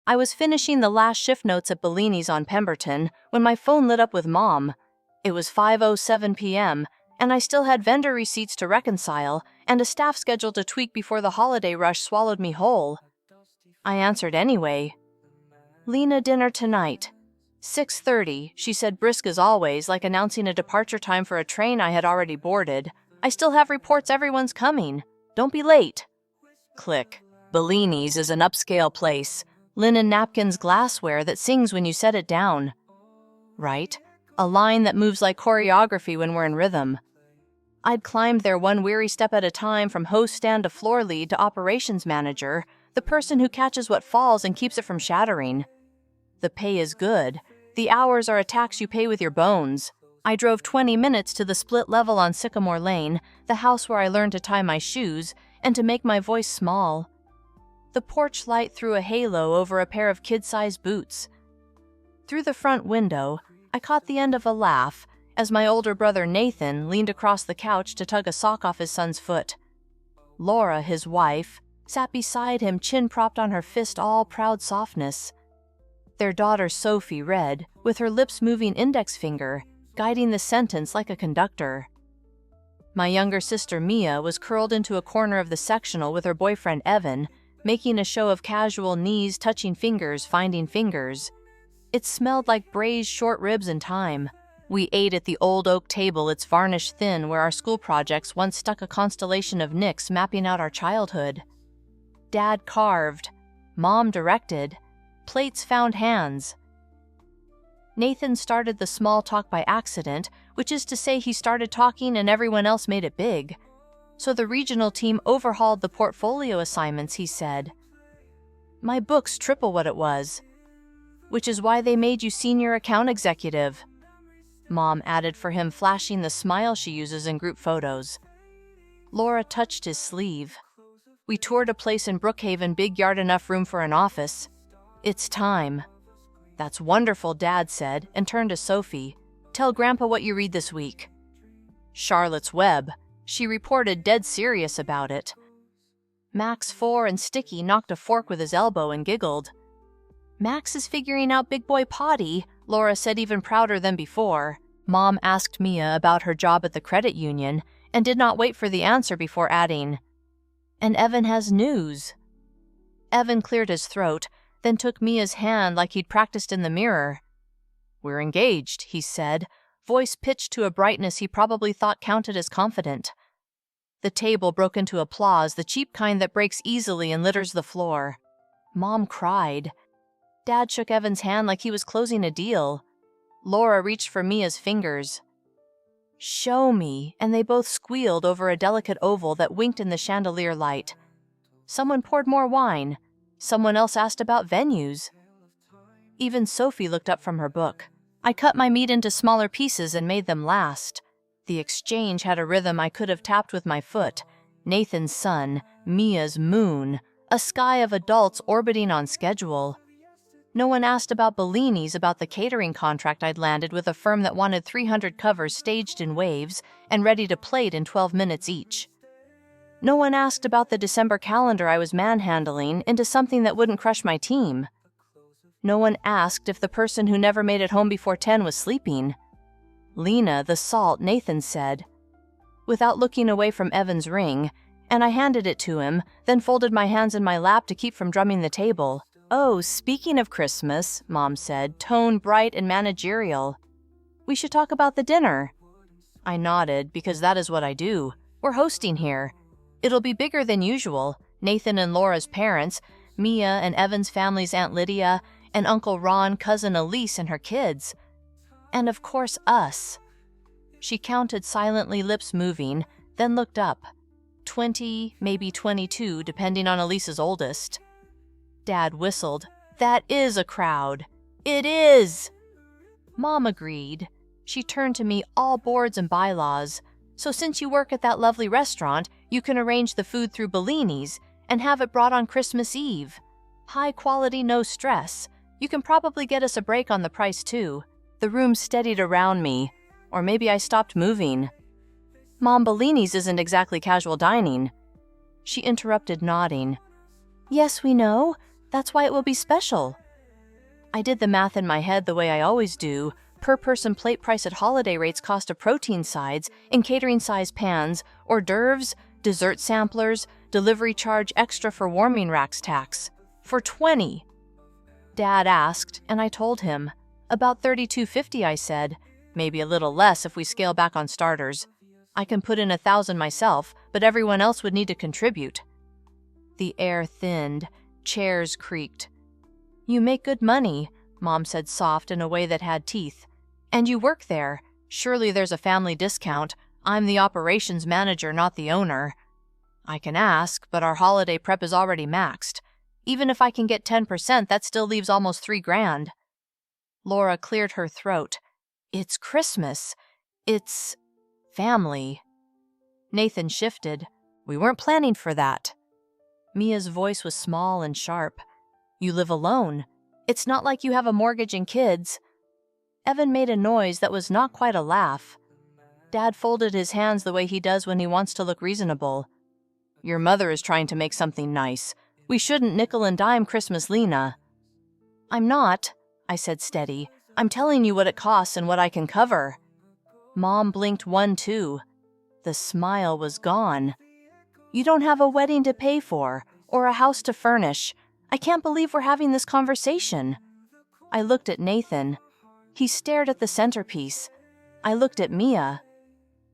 I was finishing the last shift notes at Bellini's on Pemberton when my phone lit up with Mom. It was 5:07 p.m., and I still had vendor receipts to reconcile and a staff schedule to tweak before the holiday rush swallowed me whole. I answered anyway. "Lena, dinner tonight. 6:30, she said, brisk as always, like announcing a departure time for a train I had already boarded. "I still have reports everyone's coming. Don't be late." Click. Bellini's is an upscale place. Linen napkins, glassware that sings when you set it down. Right? A line that moves like choreography when we're in rhythm. I'd climbed there one weary step at a time, from host stand to floor lead to operations manager, the person who catches what falls and keeps it from shattering. The pay is good. The hours are a tax you pay with your bones. I drove 20 minutes to the split level on Sycamore Lane, the house where I learned to tie my shoes and to make my voice small. The porch light threw a halo over a pair of kid-sized boots. Through the front window, I caught the end of a laugh as my older brother Nathan leaned across the couch to tug a sock off his son's foot. Laura, his wife, sat beside him, chin propped on her fist, all proud softness. Their daughter Sophie read, with her lips moving index finger, guiding the sentence like a conductor. My younger sister Mia was curled into a corner of the sectional with her boyfriend Evan, making a show of casual knees touching fingers, finding fingers. It smelled like braised short ribs and thyme. We ate at the old oak table, its varnish thin, where our school projects once stuck a constellation of nicks mapping out our childhood. Dad carved. Mom directed. Plates found hands. Nathan started the small talk by accident, which is to say he started talking and everyone else made it big. So the regional team overhauled the portfolio assignments, he said. "My book's triple what it was. Which is why they made you senior account executive," Mom added for him, flashing the smile she uses in group photos. Laura touched his sleeve. We toured a place in Brookhaven, big yard, enough room for an office. "It's time." "That's wonderful," Dad said, and turned to Sophie. "Tell Grandpa what you read this week." "Charlotte's Web." She reported, dead serious about it. Max 4 and Sticky knocked a fork with his elbow and giggled. "Max is figuring out Big Boy Potty," Laura said, even prouder than before. Mom asked Mia about her job at the credit union and did not wait for the answer before adding, "And Evan has news." Evan cleared his throat, then took Mia's hand like he'd practiced in the mirror. "We're engaged," he said, voice pitched to a brightness he probably thought counted as confident. The table broke into applause, the cheap kind that breaks easily and litters the floor. Mom cried. Dad shook Evan's hand like he was closing a deal. Laura reached for Mia's fingers. "Show me," and they both squealed over a delicate oval that winked in the chandelier light. Someone poured more wine. Someone else asked about venues. Even Sophie looked up from her book. I cut my meat into smaller pieces and made them last. The exchange had a rhythm I could have tapped with my foot. Nathan's sun, Mia's moon, a sky of adults orbiting on schedule. No one asked about Bellini's, about the catering contract I'd landed with a firm that wanted 300 covers staged in waves and ready to plate in 12 minutes each. No one asked about the December calendar I was manhandling into something that wouldn't crush my team. No one asked if the person who never made it home before 10 was sleeping. "Lena, the salt," Nathan said, without looking away from Evan's ring, and I handed it to him, then folded my hands in my lap to keep from drumming the table. "Oh, speaking of Christmas," Mom said, tone bright and managerial, "we should talk about the dinner." I nodded, because that is what I do. We're hosting here. It'll be bigger than usual. Nathan and Laura's parents, Mia and Evan's family's Aunt Lydia, and Uncle Ron, cousin Elise and her kids. And of course us. She counted silently, lips moving, then looked up. 20, maybe 22, depending on Elise's oldest. Dad whistled. "That is a crowd. It is!" Mom agreed. She turned to me, "All boards and bylaws. So since you work at that lovely restaurant, you can arrange the food through Bellini's and have it brought on Christmas Eve. High quality, no stress. You can probably get us a break on the price too." The room steadied around me, or maybe I stopped moving. "Mom, Bellini's isn't exactly casual dining." She interrupted, nodding. "Yes, we know. That's why it will be special. I did the math in my head the way I always do. Per person plate price at holiday rates cost of protein sides, in catering size pans, hors d'oeuvres, dessert samplers, delivery charge extra for warming racks tax. For 20. Dad asked, and I told him. About $32.50, I said. Maybe a little less if we scale back on starters. I can put in 1,000 myself, but everyone else would need to contribute. The air thinned. Chairs creaked. You make good money, Mom said soft in a way that had teeth. And you work there. Surely there's a family discount. I'm the operations manager, not the owner. I can ask, but our holiday prep is already maxed. Even if I can get 10%, that still leaves almost $3,000. Laura cleared her throat. It's Christmas. It's family. Nathan shifted. We weren't planning for that. Mia's voice was small and sharp. You live alone. It's not like you have a mortgage and kids. Evan made a noise that was not quite a laugh. Dad folded his hands the way he does when he wants to look reasonable. Your mother is trying to make something nice. We shouldn't nickel and dime Christmas Lena. I'm not, I said steady. I'm telling you what it costs and what I can cover. Mom blinked 1, 2. The smile was gone. You don't have a wedding to pay for, or a house to furnish. I can't believe we're having this conversation. I looked at Nathan. He stared at the centerpiece. I looked at Mia.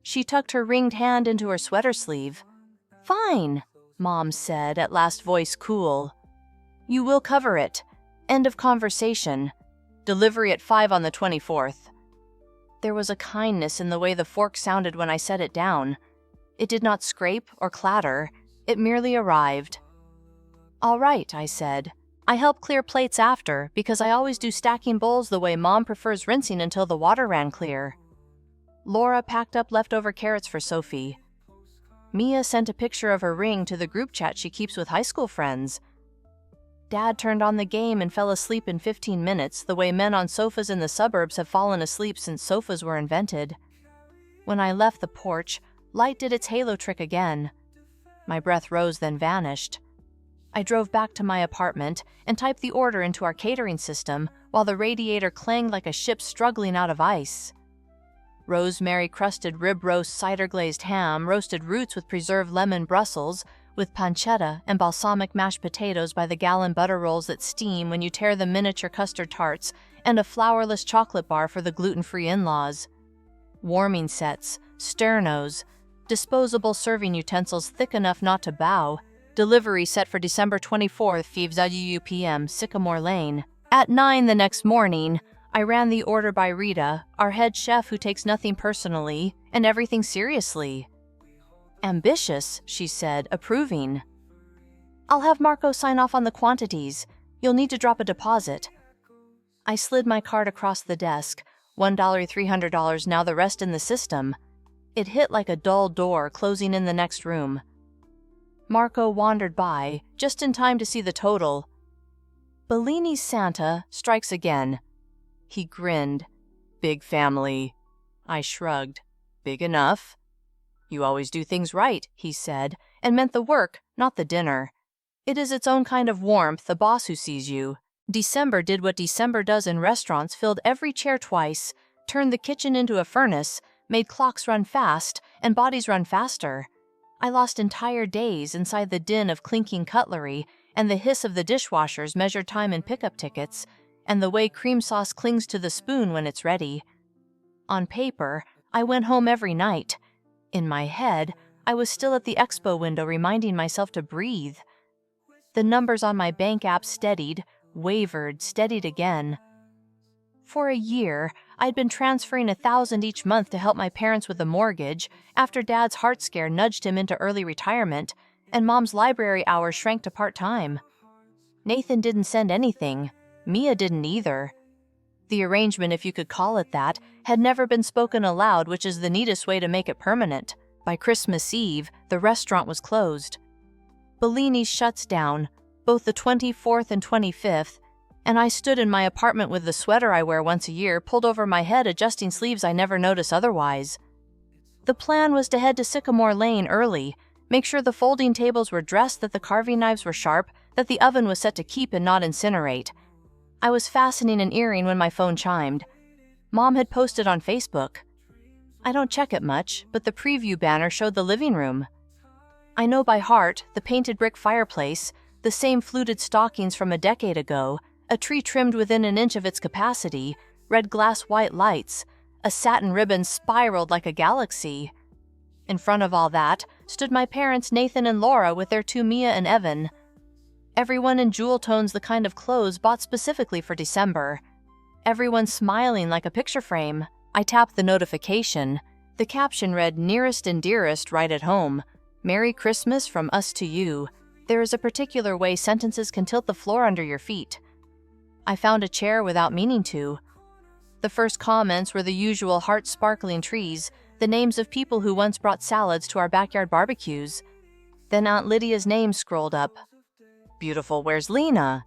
She tucked her ringed hand into her sweater sleeve. Fine, Mom said, at last voice cool. You will cover it. End of conversation. Delivery at 5 on the 24th. There was a kindness in the way the fork sounded when I set it down. It did not scrape or clatter. It merely arrived. All right, I said. I help clear plates after because I always do stacking bowls the way Mom prefers rinsing until the water ran clear. Laura packed up leftover carrots for Sophie. Mia sent a picture of her ring to the group chat she keeps with high school friends. Dad turned on the game and fell asleep in 15 minutes the way men on sofas in the suburbs have fallen asleep since sofas were invented. When I left the porch, light did its halo trick again. My breath rose then vanished. I drove back to my apartment and typed the order into our catering system while the radiator clanged like a ship struggling out of ice. Rosemary-crusted rib roast cider-glazed ham, roasted roots with preserved lemon Brussels, with pancetta and balsamic mashed potatoes by the gallon butter rolls that steam when you tear the miniature custard tarts, and a flourless chocolate bar for the gluten-free in-laws. Warming sets, sternos, disposable serving utensils thick enough not to bow. Delivery set for December 24th, 5 p.m., Sycamore Lane. At 9 the next morning, I ran the order by Rita, our head chef who takes nothing personally and everything seriously. Ambitious, she said, approving. I'll have Marco sign off on the quantities. You'll need to drop a deposit. I slid my card across the desk, $1, $300, now the rest in the system. It hit like a dull door closing in the next room. Marco wandered by, just in time to see the total. Bellini's Santa strikes again. He grinned. Big family. I shrugged. Big enough. You always do things right, he said, and meant the work, not the dinner. It is its own kind of warmth, the boss who sees you. December did what December does in restaurants, filled every chair twice, turned the kitchen into a furnace, made clocks run fast, and bodies run faster. I lost entire days inside the din of clinking cutlery and the hiss of the dishwashers measured time in pickup tickets, and the way cream sauce clings to the spoon when it's ready. On paper, I went home every night. In my head, I was still at the expo window reminding myself to breathe. The numbers on my bank app steadied, wavered, steadied again. For a year, I'd been transferring $1,000 each month to help my parents with the mortgage after Dad's heart scare nudged him into early retirement, and Mom's library hours shrank to part-time. Nathan didn't send anything. Mia didn't either. The arrangement, if you could call it that, had never been spoken aloud, which is the neatest way to make it permanent. By Christmas Eve, the restaurant was closed. Bellini's shuts down, both the 24th and 25th, and I stood in my apartment with the sweater I wear once a year pulled over my head, adjusting sleeves I never notice otherwise. The plan was to head to Sycamore Lane early, make sure the folding tables were dressed, that the carving knives were sharp, that the oven was set to keep and not incinerate. I was fastening an earring when my phone chimed. Mom had posted on Facebook. I don't check it much, but the preview banner showed the living room. I know by heart the painted brick fireplace, the same fluted stockings from a decade ago, a tree trimmed within an inch of its capacity, red glass white lights, a satin ribbon spiraled like a galaxy. In front of all that stood my parents Nathan and Laura with their two Mia and Evan. Everyone in jewel tones, the kind of clothes bought specifically for December. Everyone smiling like a picture frame. I tapped the notification. The caption read, "Nearest and dearest, right at home. Merry Christmas from us to you." There is a particular way sentences can tilt the floor under your feet. I found a chair without meaning to. The first comments were the usual heart-sparkling trees, the names of people who once brought salads to our backyard barbecues. Then Aunt Lydia's name scrolled up. "Beautiful, where's Lena?"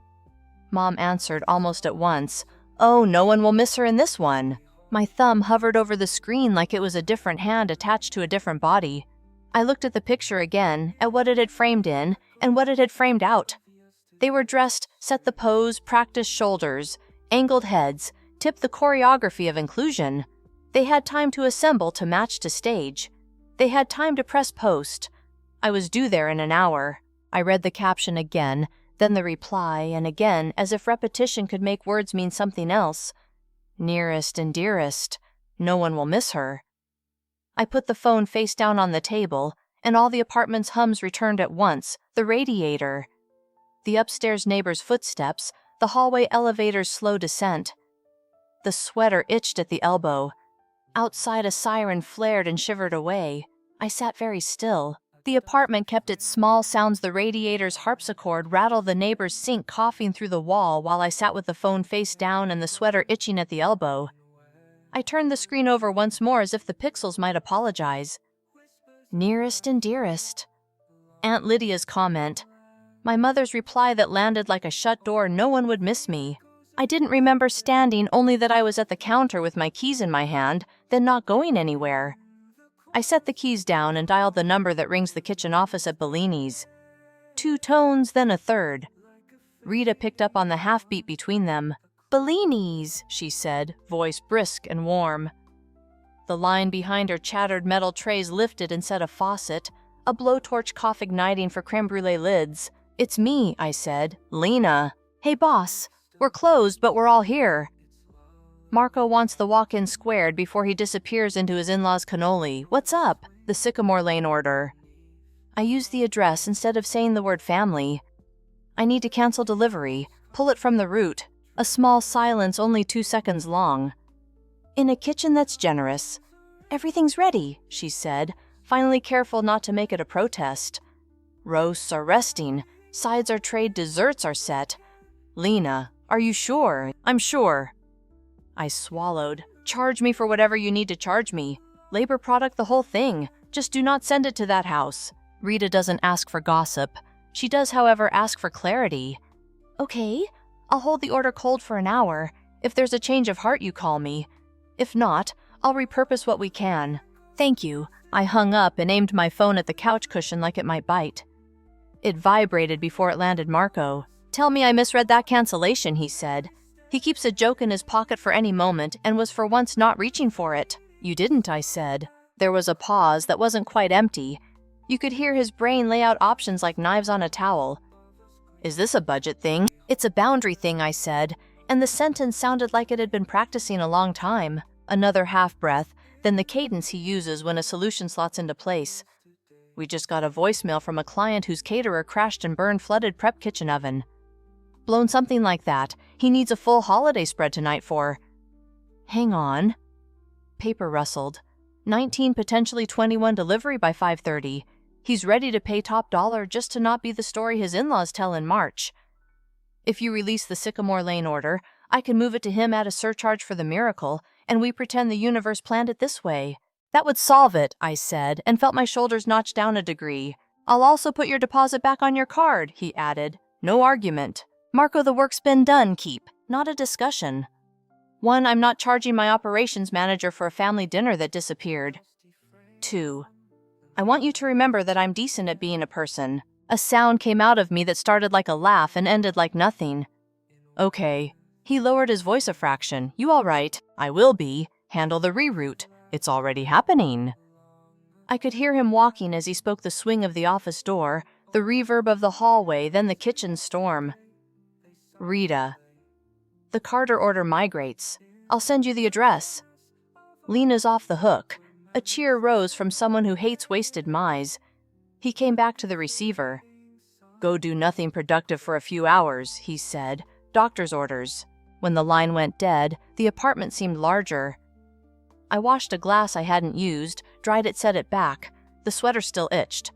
Mom answered almost at once. "Oh, no one will miss her in this one." My thumb hovered over the screen like it was a different hand attached to a different body. I looked at the picture again, at what it had framed in, and what it had framed out. They were dressed, set the pose, practiced shoulders, angled heads, tipped the choreography of inclusion. They had time to assemble to match to stage. They had time to press post. I was due there in an hour. I read the caption again, then the reply, and again, as if repetition could make words mean something else. Nearest and dearest. No one will miss her. I put the phone face down on the table, and all the apartment's hums returned at once. The radiator. The upstairs neighbor's footsteps, the hallway elevator's slow descent. The sweater itched at the elbow. Outside, a siren flared and shivered away. I sat very still. The apartment kept its small sounds, the radiator's harpsichord rattled the neighbor's sink coughing through the wall while I sat with the phone face down and the sweater itching at the elbow. I turned the screen over once more as if the pixels might apologize. Nearest and dearest. Aunt Lydia's comment. My mother's reply that landed like a shut door, no one would miss me. I didn't remember standing, only that I was at the counter with my keys in my hand, then not going anywhere. I set the keys down and dialed the number that rings the kitchen office at Bellini's. 2 tones, then a third. Rita picked up on the half-beat between them. "Bellini's," she said, voice brisk and warm. The line behind her chattered metal trays lifted and set a faucet, a blowtorch cough igniting for creme brulee lids. "It's me," I said. "Lena." "Hey, boss. We're closed, but we're all here." Marco wants the walk-in squared before he disappears into his in-laws' cannoli. "What's up?" The Sycamore Lane order. I used the address instead of saying the word family. I need to cancel delivery. Pull it from the root. A small silence only 2 seconds long. "In a kitchen that's generous." "Everything's ready," she said, finally careful not to make it a protest. "Roasts are resting. Sides are trayed. Desserts are set." "Lena, are you sure?" "I'm sure." I swallowed. "Charge me for whatever you need to charge me. Labor product, the whole thing. Just do not send it to that house." Rita doesn't ask for gossip. She does, however, ask for clarity. "Okay, I'll hold the order cold for an hour. If there's a change of heart, you call me. If not, I'll repurpose what we can. Thank you." I hung up and aimed my phone at the couch cushion like it might bite. It vibrated before it landed Marco. "Tell me I misread that cancellation," he said. He keeps a joke in his pocket for any moment and was for once not reaching for it. "You didn't," I said. There was a pause that wasn't quite empty. You could hear his brain lay out options like knives on a towel. "Is this a budget thing?" "It's a boundary thing," I said, and the sentence sounded like it had been practicing a long time. Another half-breath, then the cadence he uses when a solution slots into place. "We just got a voicemail from a client whose caterer crashed and burned flooded prep kitchen oven." "Blown something like that. He needs a full holiday spread tonight for..." "Hang on." Paper rustled. 19, potentially 21 delivery by 5:30. He's ready to pay top dollar just to not be the story his in-laws tell in March. If you release the Sycamore Lane order, I can move it to him at a surcharge for the miracle, and we pretend the universe planned it this way. "That would solve it," I said, and felt my shoulders notched down a degree. "I'll also put your deposit back on your card," he added. No argument. "Marco, the work's been done, keep. Not a discussion." 1, I'm not charging my operations manager for a family dinner that disappeared. 2, I want you to remember that I'm decent at being a person. A sound came out of me that started like a laugh and ended like nothing. Okay. He lowered his voice a fraction. You all right? I will be. Handle the reroute. It's already happening. I could hear him walking as he spoke, the swing of the office door, the reverb of the hallway, then the kitchen storm. Rita. The Carter order migrates. I'll send you the address. Lena's off the hook. A cheer rose from someone who hates wasted mice. He came back to the receiver. Go do nothing productive for a few hours, he said. Doctor's orders. When the line went dead, the apartment seemed larger. I washed a glass I hadn't used, dried it, set it back. The sweater still itched.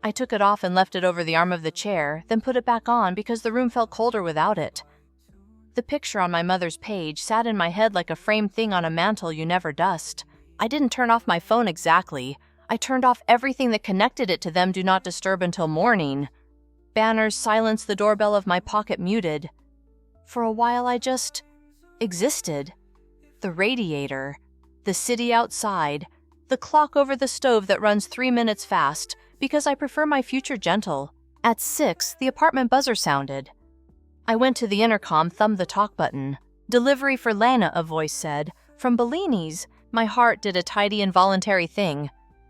I took it off and left it over the arm of the chair, then put it back on because the room felt colder without it. The picture on my mother's page sat in my head like a framed thing on a mantle you never dust. I didn't turn off my phone exactly. I turned off everything that connected it to them. Do not disturb until morning. Banners silenced, the doorbell of my pocket muted. For a while I just existed. The radiator, the city outside, the clock over the stove that runs 3 minutes fast because I prefer my future gentle. At 6, the apartment buzzer sounded. I went to the intercom, thumbed the talk button. Delivery for Lana, a voice said. From Bellini's. My heart did a tidy involuntary thing.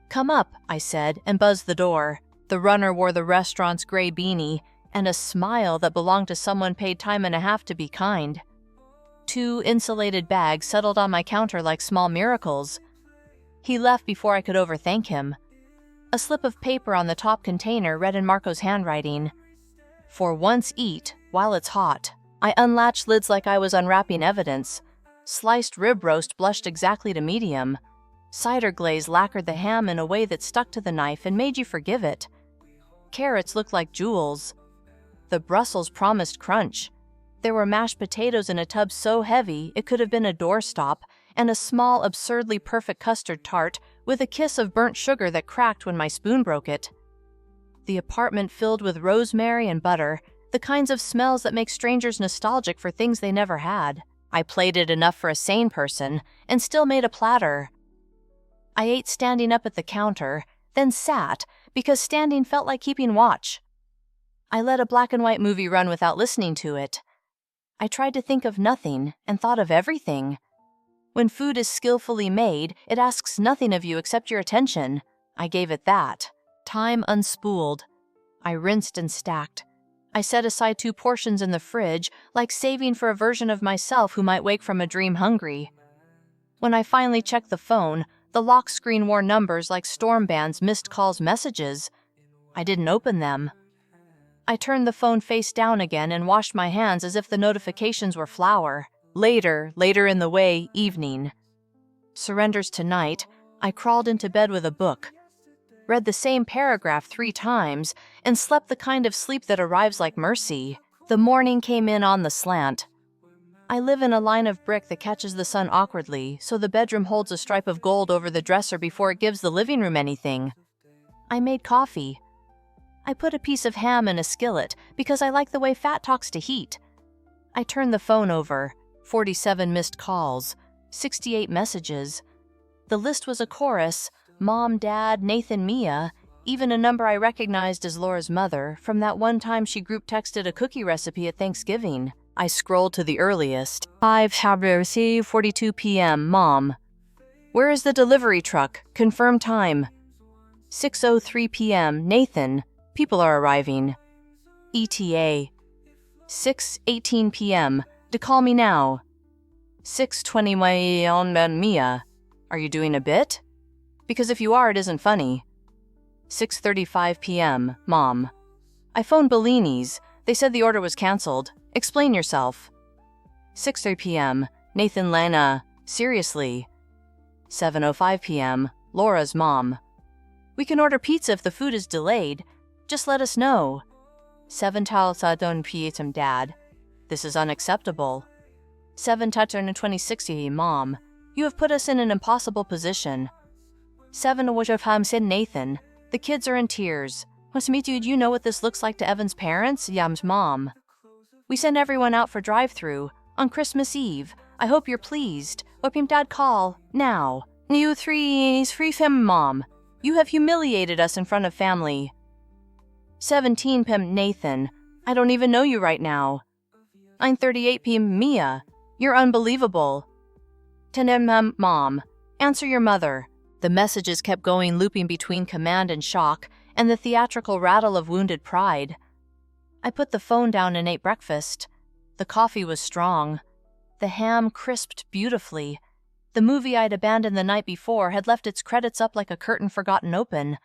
Come up, I said, and buzzed the door. The runner wore the restaurant's gray beanie and a smile that belonged to someone paid time and a half to be kind. 2 insulated bags settled on my counter like small miracles. He left before I could overthank him. A slip of paper on the top container read in Marco's handwriting. For once eat while it's hot. I unlatched lids like I was unwrapping evidence. Sliced rib roast blushed exactly to medium. Cider glaze lacquered the ham in a way that stuck to the knife and made you forgive it. Carrots looked like jewels. The Brussels promised crunch. There were mashed potatoes in a tub so heavy it could have been a doorstop, and a small, absurdly perfect custard tart with a kiss of burnt sugar that cracked when my spoon broke it. The apartment filled with rosemary and butter, the kinds of smells that make strangers nostalgic for things they never had. I plated enough for a sane person, and still made a platter. I ate standing up at the counter, then sat, because standing felt like keeping watch. I let a black and white movie run without listening to it. I tried to think of nothing, and thought of everything. When food is skillfully made, it asks nothing of you except your attention. I gave it that. Time unspooled. I rinsed and stacked. I set aside 2 portions in the fridge, like saving for a version of myself who might wake from a dream hungry. When I finally checked the phone, the lock screen wore numbers like storm bands, missed calls, messages. I didn't open them. I turned the phone face down again and washed my hands as if the notifications were flour. Later in the way, evening. Surrenders tonight. I crawled into bed with a book. Read the same paragraph 3 times, and slept the kind of sleep that arrives like mercy. The morning came in on the slant. I live in a line of brick that catches the sun awkwardly, so the bedroom holds a stripe of gold over the dresser before it gives the living room anything. I made coffee. I put a piece of ham in a skillet because I like the way fat talks to heat. I turned the phone over. 47 missed calls. 68 messages. The list was a chorus. Mom, Dad, Nathan, Mia, even a number I recognized as Laura's mother from that one time she group texted a cookie recipe at Thanksgiving. I scrolled to the earliest. 5:42 p.m. Mom. Where is the delivery truck? Confirm time. 6:03 p.m. Nathan. People are arriving. ETA. 6:18 p.m. To call me now. 6:20 on Mia. Are you doing a bit? Because if you are, it isn't funny. 6:35 p.m. Mom. I phoned Bellini's. They said the order was canceled. Explain yourself. 6:30 p.m. Nathan, Lana. Seriously. 7:05 p.m. Laura's mom. We can order pizza if the food is delayed. Just let us know. 7:26 p.m. Dad. This is unacceptable. 7:26 Mom. You have put us in an impossible position. 7:05 Nathan. The kids are in tears. Do you know what this looks like to Evan's parents? Yam's mom. We send everyone out for drive-through on Christmas Eve. I hope you're pleased. Opim Dad call now. You 3 free fem mom. You have humiliated us in front of family. 17 p.m. Nathan, I don't even know you right now. 9:38 p.m. Mia, you're unbelievable. 10 m. Mom, answer your mother. The messages kept going, looping between command and shock and the theatrical rattle of wounded pride. I put the phone down and ate breakfast. The coffee was strong. The ham crisped beautifully. The movie I'd abandoned the night before had left its credits up like a curtain forgotten open.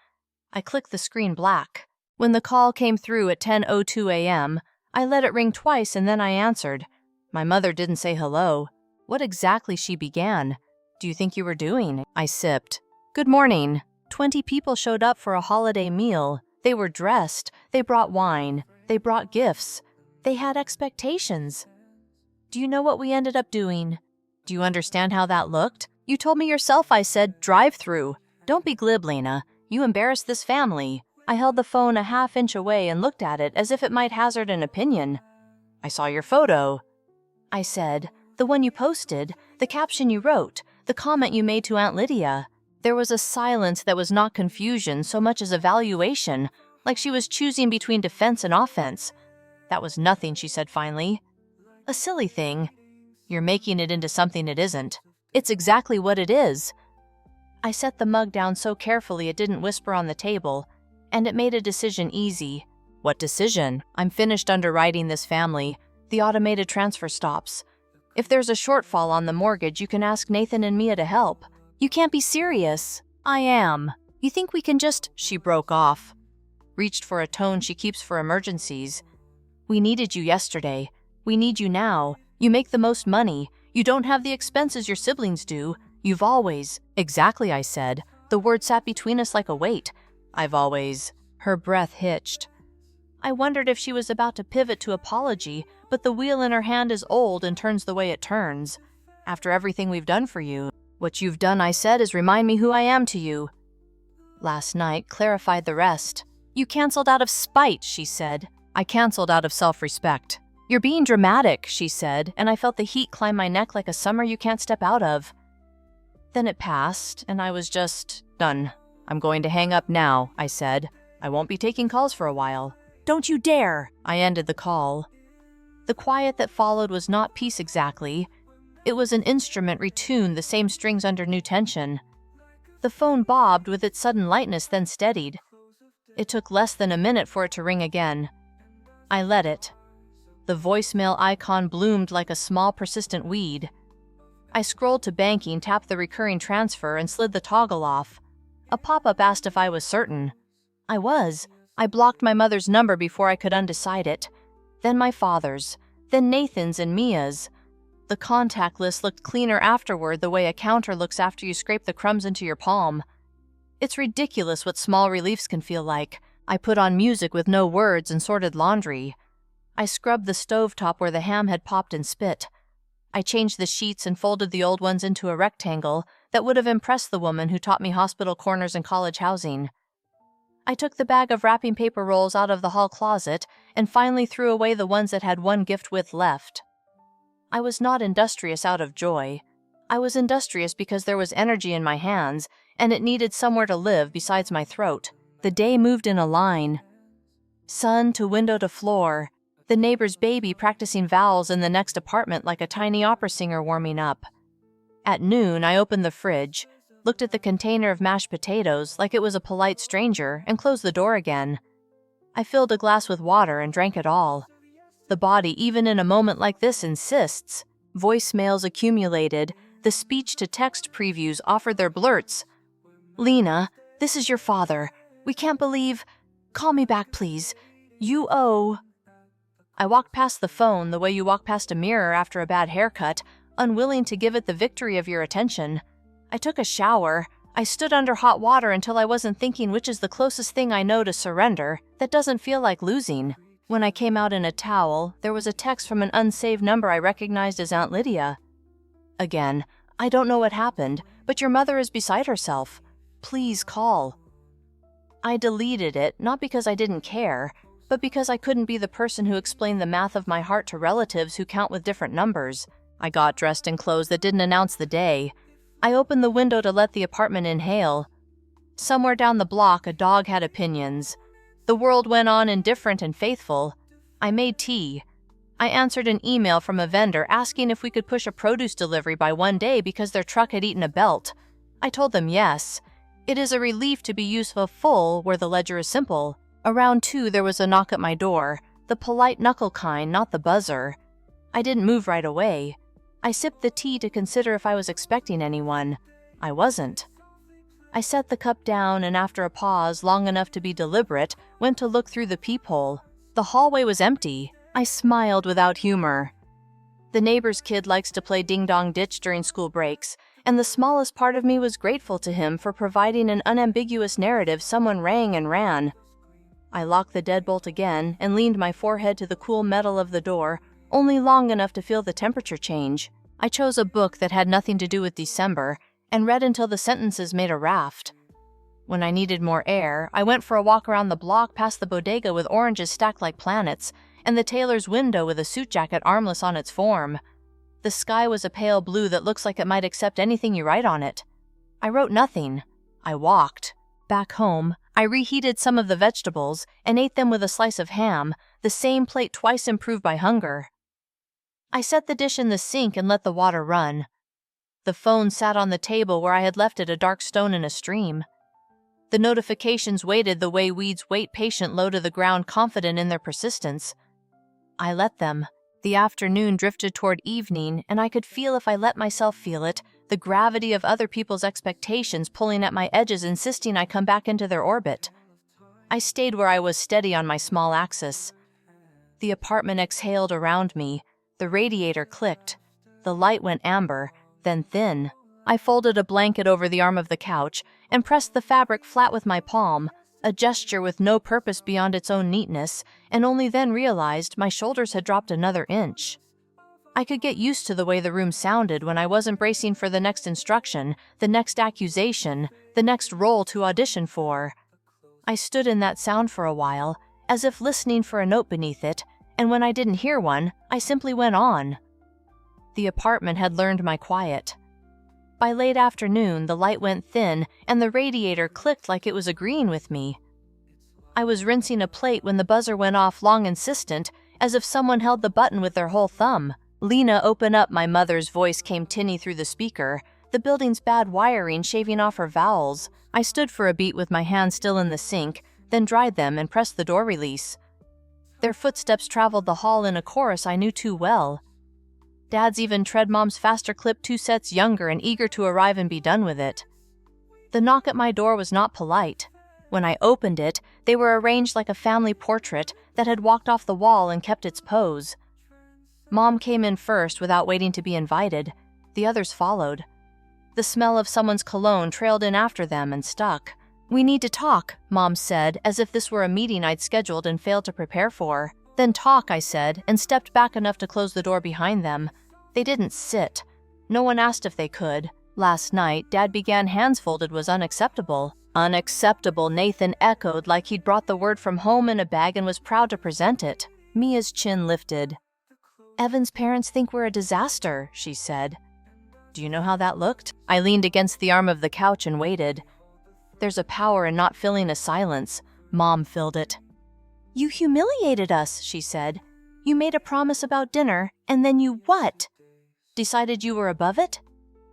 I clicked the screen black. When the call came through at 10:02 a.m., I let it ring twice and then I answered. My mother didn't say hello. What exactly she began. Do you think you were doing? I sipped. Good morning. 20 people showed up for a holiday meal. They were dressed. They brought wine. They brought gifts. They had expectations. Do you know what we ended up doing? Do you understand how that looked? You told me yourself, I said, drive-through. Don't be glib, Lena. You embarrassed this family. I held the phone a half-inch away and looked at it as if it might hazard an opinion. I saw your photo. I said, the one you posted, the caption you wrote, the comment you made to Aunt Lydia. There was a silence that was not confusion so much as evaluation, like she was choosing between defense and offense. That was nothing, she said finally. A silly thing. You're making it into something it isn't. It's exactly what it is. I set the mug down so carefully it didn't whisper on the table, and it made a decision easy. What decision? I'm finished underwriting this family. The automated transfer stops. If there's a shortfall on the mortgage, you can ask Nathan and Mia to help. You can't be serious. I am. You think we can just… She broke off. Reached for a tone she keeps for emergencies. We needed you yesterday. We need you now. You make the most money. You don't have the expenses your siblings do. You've always… Exactly, I said. The word sat between us like a weight. I've always… Her breath hitched. I wondered if she was about to pivot to apology, but the wheel in her hand is old and turns the way it turns. After everything we've done for you. What you've done, I said, is remind me who I am to you. Last night clarified the rest. You canceled out of spite, she said. I canceled out of self-respect. You're being dramatic, she said, and I felt the heat climb my neck like a summer you can't step out of. Then it passed, and I was just done. I'm going to hang up now, I said. I won't be taking calls for a while. Don't you dare! I ended the call. The quiet that followed was not peace exactly. It was an instrument retuned, the same strings under new tension. The phone bobbed with its sudden lightness, then steadied. It took less than a minute for it to ring again. I let it. The voicemail icon bloomed like a small, persistent weed. I scrolled to banking, tapped the recurring transfer, and slid the toggle off. A pop-up asked if I was certain. I was. I blocked my mother's number before I could undecide it. Then my father's. Then Nathan's and Mia's. The contact list looked cleaner afterward, the way a counter looks after you scrape the crumbs into your palm. It's ridiculous what small reliefs can feel like. I put on music with no words and sorted laundry. I scrubbed the stovetop where the ham had popped and spit. I changed the sheets and folded the old ones into a rectangle that would have impressed the woman who taught me hospital corners and college housing. I took the bag of wrapping paper rolls out of the hall closet and finally threw away the ones that had one gift width left. I was not industrious out of joy. I was industrious because there was energy in my hands, and it needed somewhere to live besides my throat. The day moved in a line. Sun to window to floor. The neighbor's baby practicing vowels in the next apartment like a tiny opera singer warming up. At noon, I opened the fridge, looked at the container of mashed potatoes like it was a polite stranger, and closed the door again. I filled a glass with water and drank it all. The body, even in a moment like this, insists. Voicemails accumulated. The speech-to-text previews offered their blurts. Lena, this is your father. We can't believe… Call me back, please. You owe… I walked past the phone the way you walk past a mirror after a bad haircut, unwilling to give it the victory of your attention. I took a shower. I stood under hot water until I wasn't thinking which is the closest thing I know to surrender that doesn't feel like losing. When I came out in a towel, there was a text from an unsaved number I recognized as Aunt Lydia. Again, I don't know what happened, but your mother is beside herself. Please call. I deleted it, not because I didn't care, but because I couldn't be the person who explained the math of my heart to relatives who count with different numbers. I got dressed in clothes that didn't announce the day. I opened the window to let the apartment inhale. Somewhere down the block, a dog had opinions. The world went on indifferent and faithful. I made tea. I answered an email from a vendor asking if we could push a produce delivery by one day because their truck had eaten a belt. I told them yes. It is a relief to be useful full where the ledger is simple. Around 2, there was a knock at my door, the polite knuckle kind, not the buzzer. I didn't move right away. I sipped the tea to consider if I was expecting anyone. I wasn't. I set the cup down and after a pause long enough to be deliberate, went to look through the peephole. The hallway was empty. I smiled without humor. The neighbor's kid likes to play ding-dong ditch during school breaks, and the smallest part of me was grateful to him for providing an unambiguous narrative someone rang and ran. I locked the deadbolt again and leaned my forehead to the cool metal of the door, only long enough to feel the temperature change. I chose a book that had nothing to do with December and read until the sentences made a raft. When I needed more air, I went for a walk around the block past the bodega with oranges stacked like planets and the tailor's window with a suit jacket armless on its form. The sky was a pale blue that looks like it might accept anything you write on it. I wrote nothing. I walked. Back home, I reheated some of the vegetables and ate them with a slice of ham, the same plate twice improved by hunger. I set the dish in the sink and let the water run. The phone sat on the table where I had left it, a dark stone in a stream. The notifications waited the way weeds wait, patient, low to the ground, confident in their persistence. I let them. The afternoon drifted toward evening, and I could feel, if I let myself feel it, the gravity of other people's expectations pulling at my edges, insisting I come back into their orbit. I stayed where I was, steady on my small axis. The apartment exhaled around me. The radiator clicked. The light went amber, then thin. I folded a blanket over the arm of the couch and pressed the fabric flat with my palm, a gesture with no purpose beyond its own neatness, and only then realized my shoulders had dropped another inch. I could get used to the way the room sounded when I wasn't bracing for the next instruction, the next accusation, the next role to audition for. I stood in that sound for a while, as if listening for a note beneath it, and when I didn't hear one, I simply went on. The apartment had learned my quiet. By late afternoon, the light went thin, and the radiator clicked like it was agreeing with me. I was rinsing a plate when the buzzer went off, long, insistent, as if someone held the button with their whole thumb. "Lena, open up," my mother's voice came tinny through the speaker, the building's bad wiring shaving off her vowels. I stood for a beat with my hands still in the sink, then dried them and pressed the door release. Their footsteps traveled the hall in a chorus I knew too well. Dad's even tread, Mom's faster clip, 2 sets younger and eager to arrive and be done with it. The knock at my door was not polite. When I opened it, they were arranged like a family portrait that had walked off the wall and kept its pose. Mom came in first without waiting to be invited. The others followed. The smell of someone's cologne trailed in after them and stuck. "We need to talk," Mom said, as if this were a meeting I'd scheduled and failed to prepare for. "Then talk," I said, and stepped back enough to close the door behind them. They didn't sit. No one asked if they could. Last night, Dad began, hands folded, was unacceptable. "Unacceptable," Nathan echoed like he'd brought the word from home in a bag and was proud to present it. Mia's chin lifted. "Evan's parents think we're a disaster," she said. "Do you know how that looked?" I leaned against the arm of the couch and waited. There's a power in not filling a silence. Mom filled it. "You humiliated us," she said. "You made a promise about dinner, and then you what? Decided you were above it?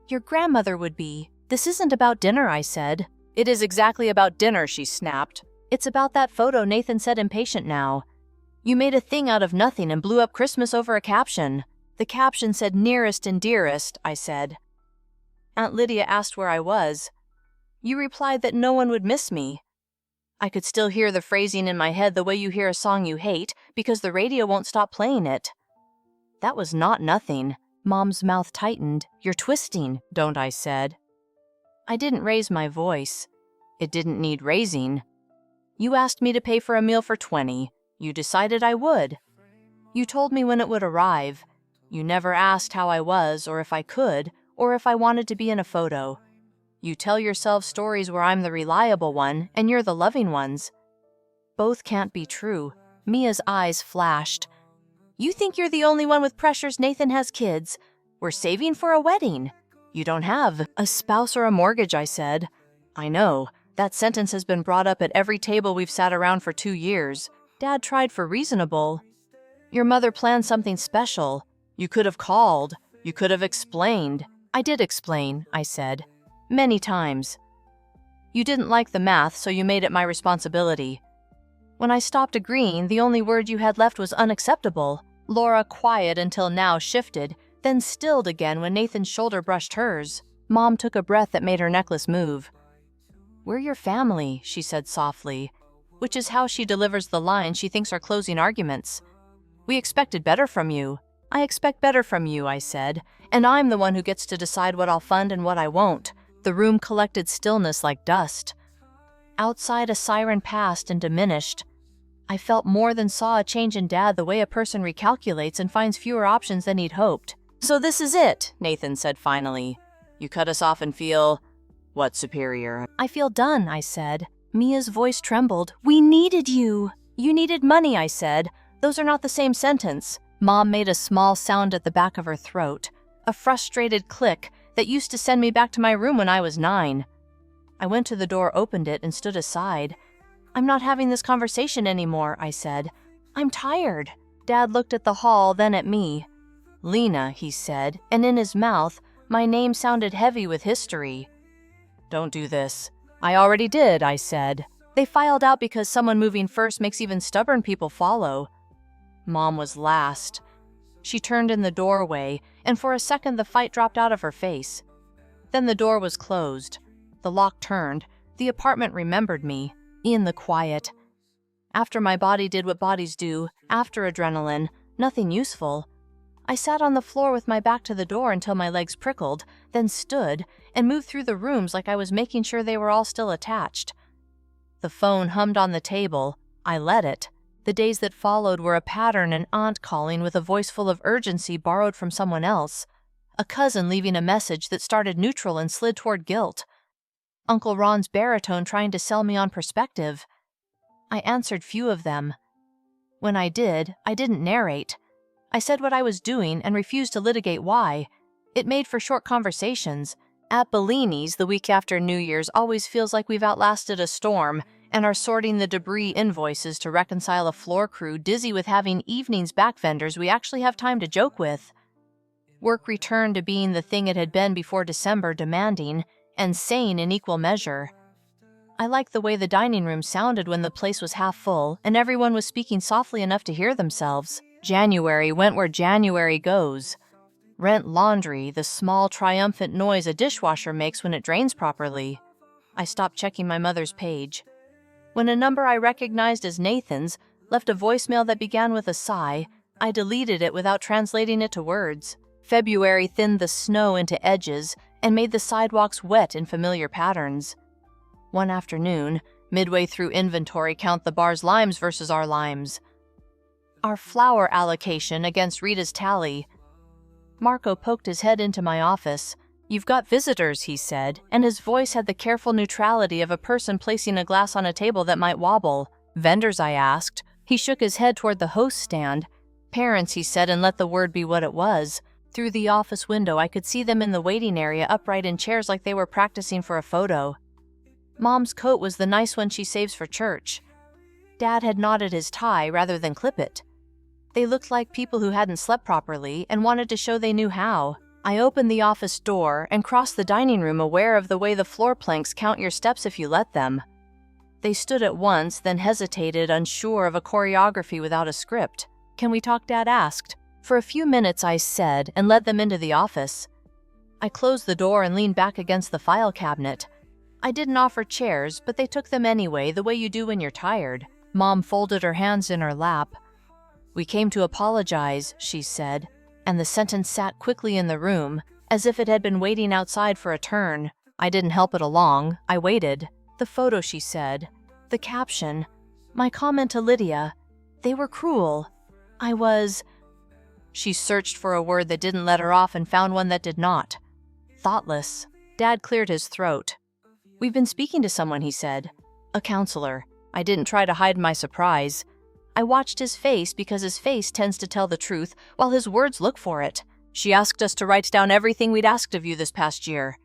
Your grandmother would be." "This isn't about dinner," I said. "It is exactly about dinner," she snapped. "It's about that photo," Nathan said, impatient now. "You made a thing out of nothing and blew up Christmas over a caption." "The caption said nearest and dearest," I said. "Aunt Lydia asked where I was. You replied that no one would miss me." I could still hear the phrasing in my head, the way you hear a song you hate because the radio won't stop playing it. "That was not nothing." Mom's mouth tightened. "You're twisting, don't," I said. I didn't raise my voice. It didn't need raising. "You asked me to pay for a meal for 20. You decided I would. You told me when it would arrive. You never asked how I was or if I could or if I wanted to be in a photo. You tell yourself stories where I'm the reliable one and you're the loving ones. Both can't be true." Mia's eyes flashed. "You think you're the only one with pressures. Nathan has kids. We're saving for a wedding. You don't have a spouse or a mortgage," I said. "I know. That sentence has been brought up at every table we've sat around for 2 years. Dad tried for reasonable. Your mother planned something special. You could have called. You could have explained. I did explain, I said. Many times. You didn't like the math, so you made it my responsibility. When I stopped agreeing, the only word you had left was unacceptable. Laura, quiet until now, shifted, then stilled again when Nathan's shoulder brushed hers. Mom took a breath that made her necklace move. We're your family, she said softly, which is how she delivers the lines she thinks are closing arguments. We expected better from you. I expect better from you, I said, and I'm the one who gets to decide what I'll fund and what I won't. The room collected stillness like dust. Outside, a siren passed and diminished. I felt more than saw a change in Dad, the way a person recalculates and finds fewer options than he'd hoped. So this is it, Nathan said finally. You cut us off and feel… what, superior? I feel done, I said. Mia's voice trembled. We needed you. You needed money, I said. Those are not the same sentence. Mom made a small sound at the back of her throat, a frustrated click that used to send me back to my room when I was 9. I went to the door, opened it, and stood aside. I'm not having this conversation anymore, I said. I'm tired. Dad looked at the hall, then at me. Lena, he said, and in his mouth, my name sounded heavy with history. Don't do this. I already did, I said. They filed out because someone moving first makes even stubborn people follow. Mom was last. She turned in the doorway, and for a second the fight dropped out of her face. Then the door was closed. The lock turned. The apartment remembered me, in the quiet. After my body did what bodies do, after adrenaline, nothing useful. I sat on the floor with my back to the door until my legs prickled, then stood and moved through the rooms like I was making sure they were all still attached. The phone hummed on the table. I let it. The days that followed were a pattern, an aunt calling with a voice full of urgency borrowed from someone else, a cousin leaving a message that started neutral and slid toward guilt, Uncle Ron's baritone trying to sell me on perspective. I answered few of them. When I did, I didn't narrate. I said what I was doing and refused to litigate why. It made for short conversations. At Bellini's, the week after New Year's always feels like we've outlasted a storm and are sorting the debris invoices to reconcile a floor crew dizzy with having evenings back vendors we actually have time to joke with. Work returned to being the thing it had been before December, demanding and sane in equal measure. I liked the way the dining room sounded when the place was half full and everyone was speaking softly enough to hear themselves. January went where January goes. Rent laundry, the small, triumphant noise a dishwasher makes when it drains properly. I stopped checking my mother's page. When a number I recognized as Nathan's left a voicemail that began with a sigh, I deleted it without translating it to words. February thinned the snow into edges and made the sidewalks wet in familiar patterns. One afternoon, midway through inventory count the bar's limes versus our limes. Our flour allocation against Rita's tally. Marco poked his head into my office. You've got visitors, he said, and his voice had the careful neutrality of a person placing a glass on a table that might wobble. Vendors, I asked. He shook his head toward the host stand. Parents, he said, and let the word be what it was. Through the office window, I could see them in the waiting area, upright in chairs like they were practicing for a photo. Mom's coat was the nice one she saves for church. Dad had knotted his tie rather than clip it. They looked like people who hadn't slept properly and wanted to show they knew how. I opened the office door and crossed the dining room, aware of the way the floor planks count your steps if you let them. They stood at once, then hesitated, unsure of a choreography without a script. Can we talk, Dad asked. For a few minutes, I said, and led them into the office. I closed the door and leaned back against the file cabinet. I didn't offer chairs, but they took them anyway, the way you do when you're tired. Mom folded her hands in her lap. We came to apologize, she said, and the sentence sat quickly in the room, as if it had been waiting outside for a turn. I didn't help it along. I waited. The photo, she said. The caption. My comment to Lydia. They were cruel. I was… She searched for a word that didn't let her off and found one that did not. Thoughtless. Dad cleared his throat. We've been speaking to someone, he said. A counselor. I didn't try to hide my surprise. I watched his face because his face tends to tell the truth while his words look for it. She asked us to write down everything we'd asked of you this past year.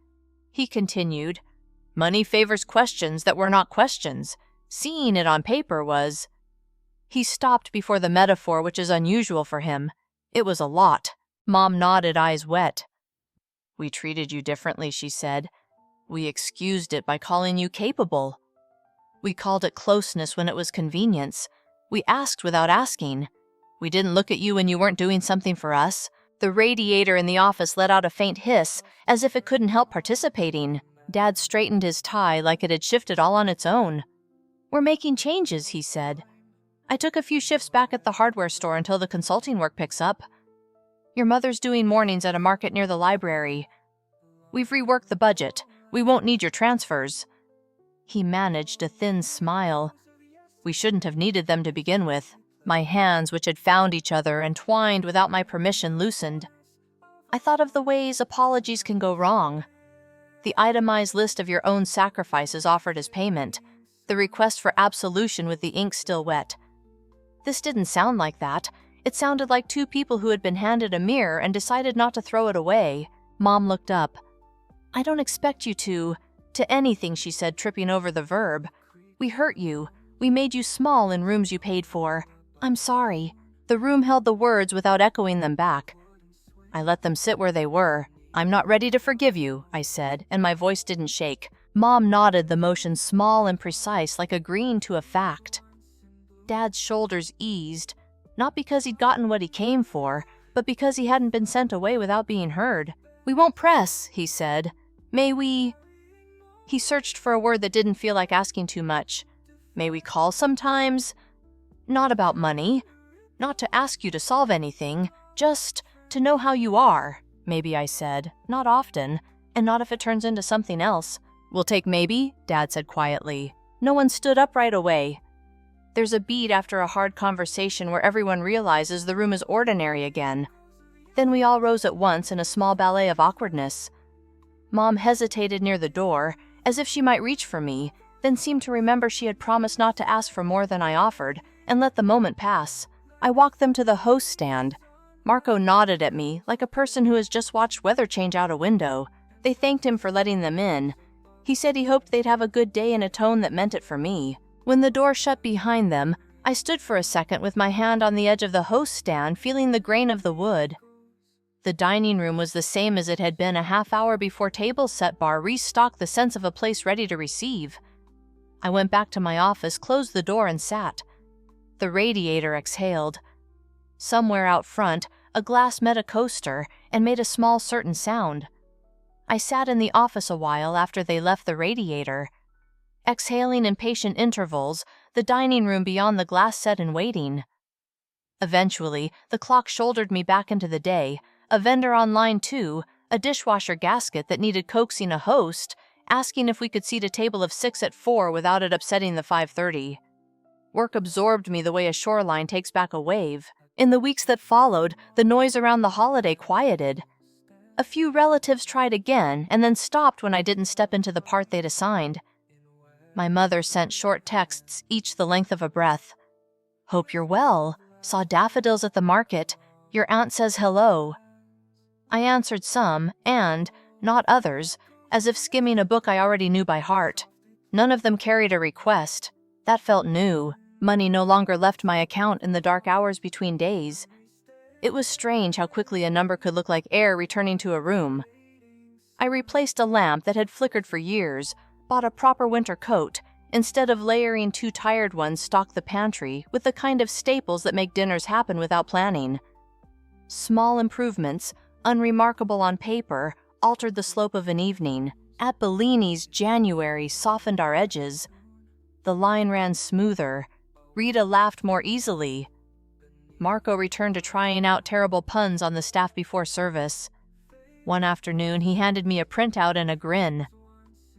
He continued. Money favors questions that were not questions. Seeing it on paper was... He stopped before the metaphor, which is unusual for him. It was a lot. Mom nodded, eyes wet. We treated you differently, she said. We excused it by calling you capable. We called it closeness when it was convenience. We asked without asking. We didn't look at you when you weren't doing something for us. The radiator in the office let out a faint hiss, as if it couldn't help participating. Dad straightened his tie like it had shifted all on its own. We're making changes, he said. I took a few shifts back at the hardware store until the consulting work picks up. Your mother's doing mornings at a market near the library. We've reworked the budget. We won't need your transfers. He managed a thin smile. We shouldn't have needed them to begin with. My hands, which had found each other and twined without my permission, loosened. I thought of the ways apologies can go wrong. The itemized list of your own sacrifices offered as payment. The request for absolution with the ink still wet. This didn't sound like that. It sounded like two people who had been handed a mirror and decided not to throw it away. Mom looked up. I don't expect you to anything, she said, tripping over the verb. We hurt you. We made you small in rooms you paid for. I'm sorry. The room held the words without echoing them back. I let them sit where they were. I'm not ready to forgive you, I said, and my voice didn't shake. Mom nodded, the motion small and precise, like agreeing to a fact. Dad's shoulders eased, not because he'd gotten what he came for, but because he hadn't been sent away without being heard. We won't press, he said. May we... He searched for a word that didn't feel like asking too much. May we call sometimes? Not about money. Not to ask you to solve anything. Just to know how you are, maybe, I said. Not often, and not if it turns into something else. We'll take maybe, Dad said quietly. No one stood up right away. There's a beat after a hard conversation where everyone realizes the room is ordinary again. Then we all rose at once in a small ballet of awkwardness. Mom hesitated near the door, as if she might reach for me, then seemed to remember she had promised not to ask for more than I offered, and let the moment pass. I walked them to the host stand. Marco nodded at me, like a person who has just watched weather change out a window. They thanked him for letting them in. He said he hoped they'd have a good day in a tone that meant it for me. When the door shut behind them, I stood for a second with my hand on the edge of the host stand, feeling the grain of the wood. The dining room was the same as it had been a half hour before table set bar restocked the sense of a place ready to receive. I went back to my office, closed the door, and sat. The radiator exhaled. Somewhere out front, a glass met a coaster and made a small certain sound. I sat in the office a while after they left the radiator. Exhaling in patient intervals, the dining room beyond the glass set in waiting. Eventually, the clock shouldered me back into the day, a vendor on line 2, a dishwasher gasket that needed coaxing a host, asking if we could seat a table of 6 at 4 without it upsetting the 5:30. Work absorbed me the way a shoreline takes back a wave. In the weeks that followed, the noise around the holiday quieted. A few relatives tried again and then stopped when I didn't step into the part they'd assigned. My mother sent short texts, each the length of a breath. Hope you're well. Saw daffodils at the market. Your aunt says hello. I answered some, and, not others, as if skimming a book I already knew by heart. None of them carried a request. That felt new. Money no longer left my account in the dark hours between days. It was strange how quickly a number could look like air returning to a room. I replaced a lamp that had flickered for years, bought a proper winter coat, instead of layering 2 tired ones stocked the pantry with the kind of staples that make dinners happen without planning. Small improvements, unremarkable on paper, altered the slope of an evening. At Bellini's, January softened our edges. The line ran smoother. Rita laughed more easily. Marco returned to trying out terrible puns on the staff before service. One afternoon, he handed me a printout and a grin.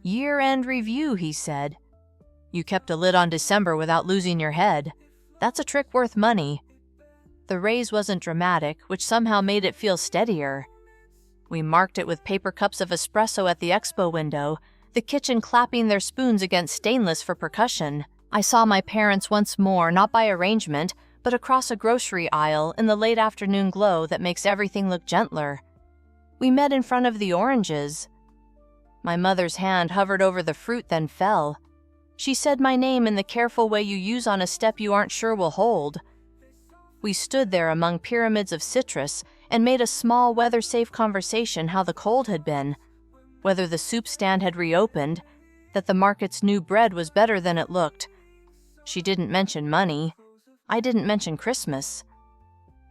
Year-end review, he said. You kept a lid on December without losing your head. That's a trick worth money. The raise wasn't dramatic, which somehow made it feel steadier. We marked it with paper cups of espresso at the expo window, the kitchen clapping their spoons against stainless for percussion. I saw my parents once more, not by arrangement, but across a grocery aisle in the late afternoon glow that makes everything look gentler. We met in front of the oranges. My mother's hand hovered over the fruit, then fell. She said my name in the careful way you use on a step you aren't sure will hold. We stood there among pyramids of citrus and made a small weather-safe conversation how the cold had been, whether the soup stand had reopened, that the market's new bread was better than it looked. She didn't mention money. I didn't mention Christmas.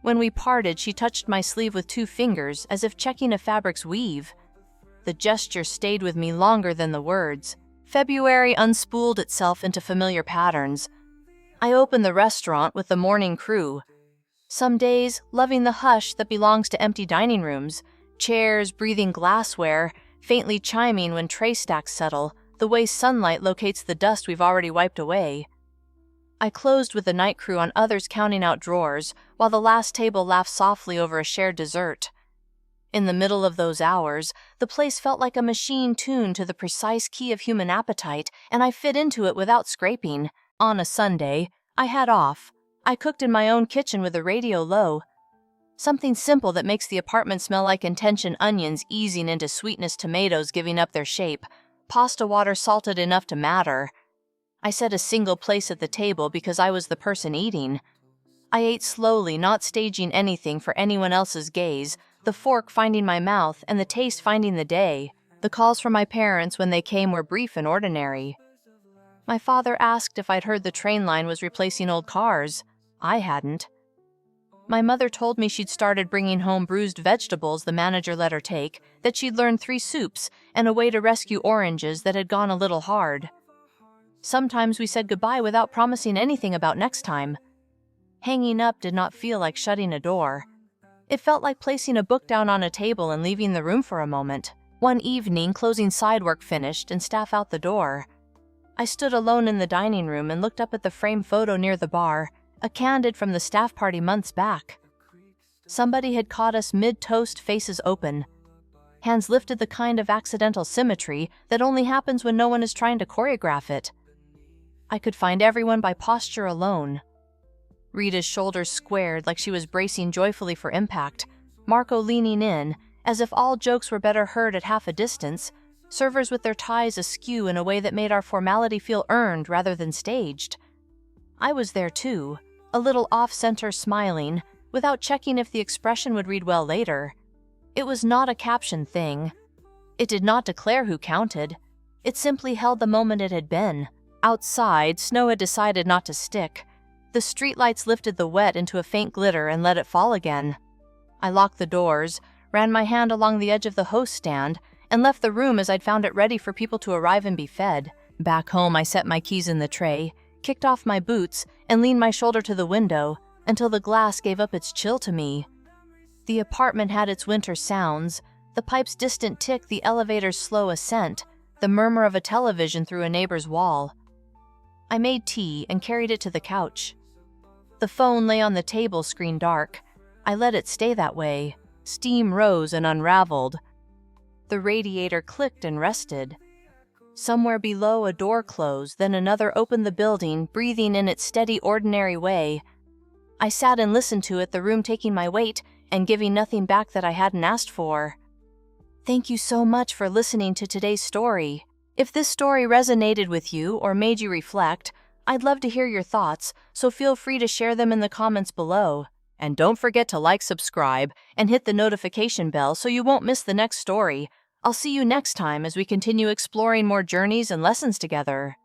When we parted, she touched my sleeve with 2 fingers as if checking a fabric's weave. The gesture stayed with me longer than the words. February unspooled itself into familiar patterns. I opened the restaurant with the morning crew. Some days, loving the hush that belongs to empty dining rooms, chairs breathing glassware, faintly chiming when tray stacks settle, the way sunlight locates the dust we've already wiped away. I closed with the night crew on others counting out drawers, while the last table laughed softly over a shared dessert. In the middle of those hours, the place felt like a machine tuned to the precise key of human appetite, and I fit into it without scraping. On a Sunday, I had off. I cooked in my own kitchen with the radio low. Something simple that makes the apartment smell like intention onions easing into sweetness, tomatoes giving up their shape, pasta water salted enough to matter. I set a single place at the table because I was the person eating. I ate slowly, not staging anything for anyone else's gaze, the fork finding my mouth and the taste finding the day. The calls from my parents when they came were brief and ordinary. My father asked if I'd heard the train line was replacing old cars. I hadn't. My mother told me she'd started bringing home bruised vegetables the manager let her take, that she'd learned 3 soups, and a way to rescue oranges that had gone a little hard. Sometimes we said goodbye without promising anything about next time. Hanging up did not feel like shutting a door. It felt like placing a book down on a table and leaving the room for a moment. One evening, closing side work finished and staff out the door, I stood alone in the dining room and looked up at the framed photo near the bar, a candid from the staff party months back. Somebody had caught us mid-toast, faces open. Hands lifted, the kind of accidental symmetry that only happens when no one is trying to choreograph it. I could find everyone by posture alone. Rita's shoulders squared like she was bracing joyfully for impact, Marco leaning in, as if all jokes were better heard at half a distance, servers with their ties askew in a way that made our formality feel earned rather than staged. I was there too, a little off-center, smiling, without checking if the expression would read well later. It was not a captioned thing. It did not declare who counted. It simply held the moment it had been. Outside, snow had decided not to stick. The streetlights lifted the wet into a faint glitter and let it fall again. I locked the doors, ran my hand along the edge of the host stand, and left the room as I'd found it ready for people to arrive and be fed. Back home, I set my keys in the tray, kicked off my boots, and leaned my shoulder to the window until the glass gave up its chill to me. The apartment had its winter sounds, the pipe's distant tick, the elevator's slow ascent, the murmur of a television through a neighbor's wall. I made tea and carried it to the couch. The phone lay on the table, screen dark. I let it stay that way. Steam rose and unraveled. The radiator clicked and rested. Somewhere below, a door closed, then another opened the building, breathing in its steady, ordinary way. I sat and listened to it, the room taking my weight and giving nothing back that I hadn't asked for. Thank you so much for listening to today's story. If this story resonated with you or made you reflect, I'd love to hear your thoughts, so feel free to share them in the comments below. And don't forget to like, subscribe, and hit the notification bell so you won't miss the next story. I'll see you next time as we continue exploring more journeys and lessons together.